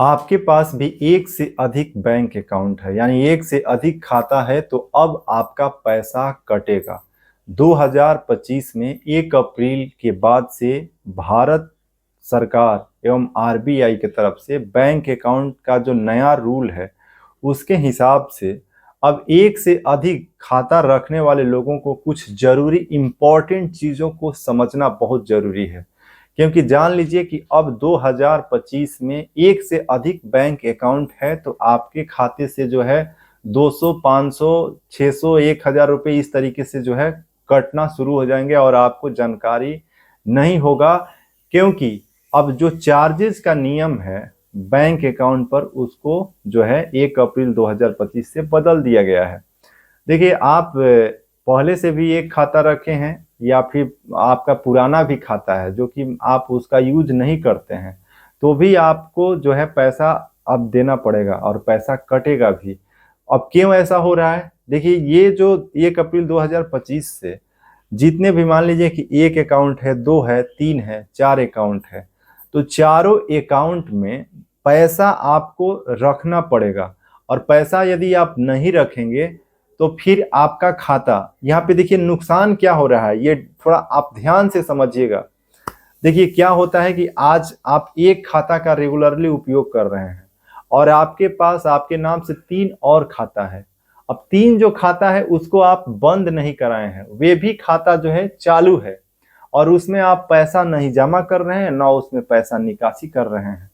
आपके पास भी एक से अधिक बैंक अकाउंट है यानी एक से अधिक खाता है तो अब आपका पैसा कटेगा। 2025 में 1 अप्रैल के बाद से भारत सरकार एवं आरबीआई की तरफ से बैंक अकाउंट का जो नया रूल है उसके हिसाब से अब एक से अधिक खाता रखने वाले लोगों को कुछ जरूरी इंपॉर्टेंट चीज़ों को समझना बहुत जरूरी है। क्योंकि जान लीजिए कि अब 2025 में एक से अधिक बैंक अकाउंट है तो आपके खाते से जो है 200, 500, 600, 1000 रुपये इस तरीके से जो है कटना शुरू हो जाएंगे और आपको जानकारी नहीं होगा। क्योंकि अब जो चार्जेस का नियम है बैंक अकाउंट पर उसको जो है 1 अप्रैल 2025 से बदल दिया गया है। देखिए, आप पहले से भी एक खाता रखे हैं या फिर आपका पुराना भी खाता है जो कि आप उसका यूज नहीं करते हैं तो भी आपको जो है पैसा अब देना पड़ेगा और पैसा कटेगा भी। अब क्यों ऐसा हो रहा है? देखिए, ये जो 1 अप्रैल 2025 से जितने भी मान लीजिए कि एक अकाउंट है, दो है, तीन है, चार अकाउंट है, तो चारों अकाउंट में पैसा आपको रखना पड़ेगा। और पैसा यदि आप नहीं रखेंगे तो फिर आपका खाता, यहाँ पे देखिए नुकसान क्या हो रहा है, ये थोड़ा आप ध्यान से समझिएगा। देखिए क्या होता है कि आज आप एक खाता का रेगुलरली उपयोग कर रहे हैं और आपके पास आपके नाम से तीन और खाता है। अब तीन जो खाता है उसको आप बंद नहीं कराए हैं, वे भी खाता जो है चालू है और उसमें आप पैसा नहीं जमा कर रहे हैं, ना उसमें पैसा निकासी कर रहे हैं।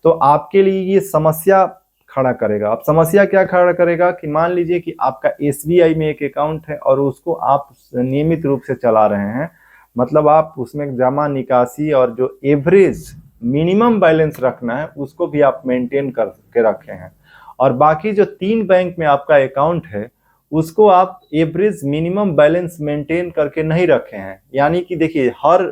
तो आपके लिए ये समस्या खड़ा करेगा। अब समस्या क्या खड़ा करेगा कि मान लीजिए कि आपका एसबीआई में एक अकाउंट है और उसको आप नियमित रूप से चला रहे हैं, मतलब आप उसमें जमा निकासी और जो एवरेज मिनिमम बैलेंस रखना है उसको भी आप मेंटेन करके रखे हैं। और बाकी जो तीन बैंक में आपका अकाउंट है उसको आप एवरेज मिनिमम बैलेंस मेंटेन करके नहीं रखे हैं। यानी कि देखिए, हर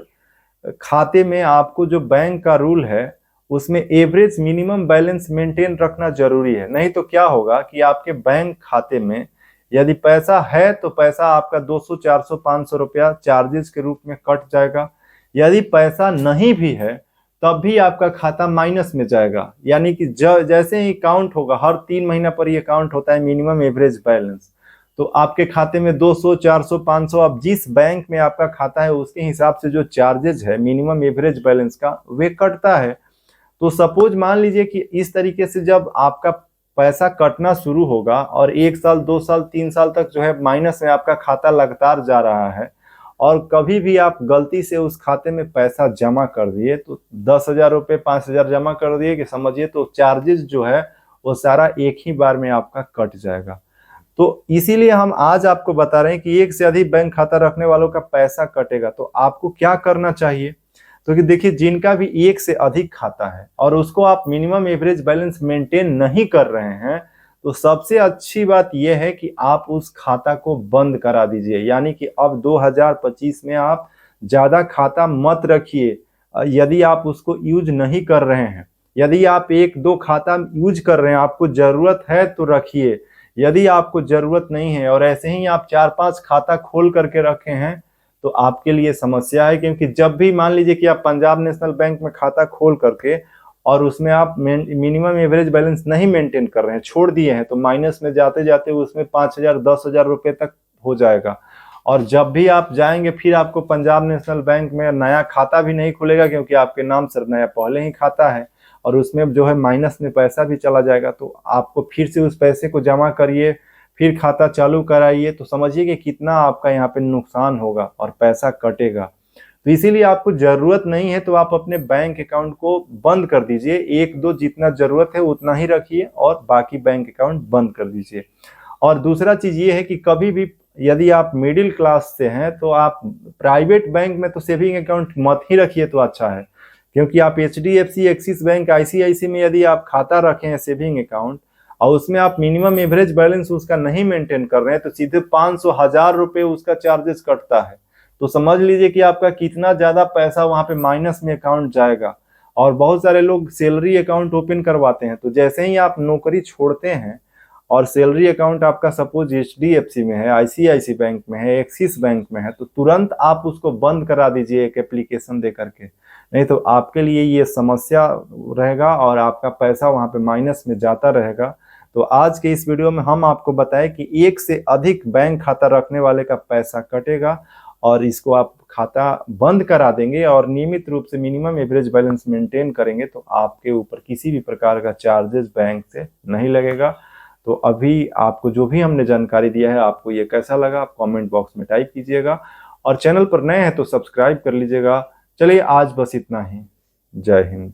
खाते में आपको जो बैंक का रूल है उसमें एवरेज मिनिमम बैलेंस मेंटेन रखना जरूरी है। नहीं तो क्या होगा कि आपके बैंक खाते में यदि पैसा है तो पैसा आपका 200, 400, 500 रुपया चार्जेस के रूप में कट जाएगा। यदि पैसा नहीं भी है तब भी आपका खाता माइनस में जाएगा। यानी कि जैसे ही काउंट होगा, हर 3 महीना पर ये काउंट होता है मिनिमम एवरेज बैलेंस, तो आपके खाते में 200, 400, 500, अब जिस बैंक में आपका खाता है उसके हिसाब से जो चार्जेज है मिनिमम एवरेज बैलेंस का वे कटता है। तो सपोज मान लीजिए कि इस तरीके से जब आपका पैसा कटना शुरू होगा और 1 साल, 2 साल, 3 साल तक जो है माइनस में आपका खाता लगातार जा रहा है और कभी भी आप गलती से उस खाते में पैसा जमा कर दिए तो 10,000 रुपये, 5,000 जमा कर दिए कि समझिए, तो चार्जेस जो है वो सारा एक ही बार में आपका कट जाएगा। तो इसीलिए हम आज आपको बता रहे हैं कि एक से अधिक बैंक खाता रखने वालों का पैसा कटेगा। तो आपको क्या करना चाहिए? तो कि देखिए, जिनका भी एक से अधिक खाता है और उसको आप मिनिमम एवरेज बैलेंस मेंटेन नहीं कर रहे हैं तो सबसे अच्छी बात यह है कि आप उस खाता को बंद करा दीजिए। यानी कि अब 2025 में आप ज़्यादा खाता मत रखिए। यदि आप उसको यूज नहीं कर रहे हैं, यदि आप एक दो खाता यूज कर रहे हैं, आपको ज़रूरत है तो रखिए। यदि आपको ज़रूरत नहीं है और ऐसे ही आप 4-5 खाता खोल करके रखे हैं तो आपके लिए समस्या है। क्योंकि जब भी मान लीजिए कि आप पंजाब नेशनल बैंक में खाता खोल करके और उसमें आप मिनिमम एवरेज बैलेंस नहीं मेंटेन कर रहे हैं, छोड़ दिए हैं, तो माइनस में जाते जाते उसमें 5,000, 10,000 रुपये तक हो जाएगा। और जब भी आप जाएंगे फिर आपको पंजाब नेशनल बैंक में नया खाता भी नहीं खुलेगा क्योंकि आपके नाम से नया पहले ही खाता है और उसमें जो है माइनस में पैसा भी चला जाएगा। तो आपको फिर से उस पैसे को जमा करिए, फिर खाता चालू कराइए, तो समझिए कि कितना आपका यहाँ पे नुकसान होगा और पैसा कटेगा। तो इसीलिए आपको जरूरत नहीं है तो आप अपने बैंक अकाउंट को बंद कर दीजिए। एक दो जितना जरूरत है उतना ही रखिए और बाकी बैंक अकाउंट बंद कर दीजिए। और दूसरा चीज ये है कि कभी भी यदि आप मिडिल क्लास से हैं तो आप प्राइवेट बैंक में तो सेविंग अकाउंट मत ही रखिए तो अच्छा है। क्योंकि आप एचडीएफसी, एक्सिस बैंक, आईसीआईसी में यदि आप खाता रखे हैं सेविंग अकाउंट और उसमें आप मिनिमम एवरेज बैलेंस उसका नहीं मेंटेन कर रहे हैं तो सीधे 500, 1,000 रुपये उसका चार्जेस कटता है। तो समझ लीजिए कि आपका कितना ज्यादा पैसा वहां पे माइनस में अकाउंट जाएगा। और बहुत सारे लोग सैलरी अकाउंट ओपन करवाते हैं, तो जैसे ही आप नौकरी छोड़ते हैं और सैलरी अकाउंट आपका सपोज एचडीएफसी में है, आईसीआईसी बैंक में है, एक्सिस बैंक में है, तो तुरंत आप उसको बंद करा दीजिए एक एप्लीकेशन दे करके। नहीं तो आपके लिए ये समस्या रहेगा और आपका पैसा वहाँ पे माइनस में जाता रहेगा। तो आज के इस वीडियो में हम आपको बताएं कि एक से अधिक बैंक खाता रखने वाले का पैसा कटेगा और इसको आप खाता बंद करा देंगे और नियमित रूप से मिनिमम एवरेज बैलेंस मेंटेन करेंगे तो आपके ऊपर किसी भी प्रकार का चार्जेस बैंक से नहीं लगेगा। तो अभी आपको जो भी हमने जानकारी दिया है, आपको ये कैसा लगा आप कमेंट बॉक्स में टाइप कीजिएगा और चैनल पर नए हैं तो सब्सक्राइब कर लीजिएगा। चलिए आज बस इतना ही। जय हिंद।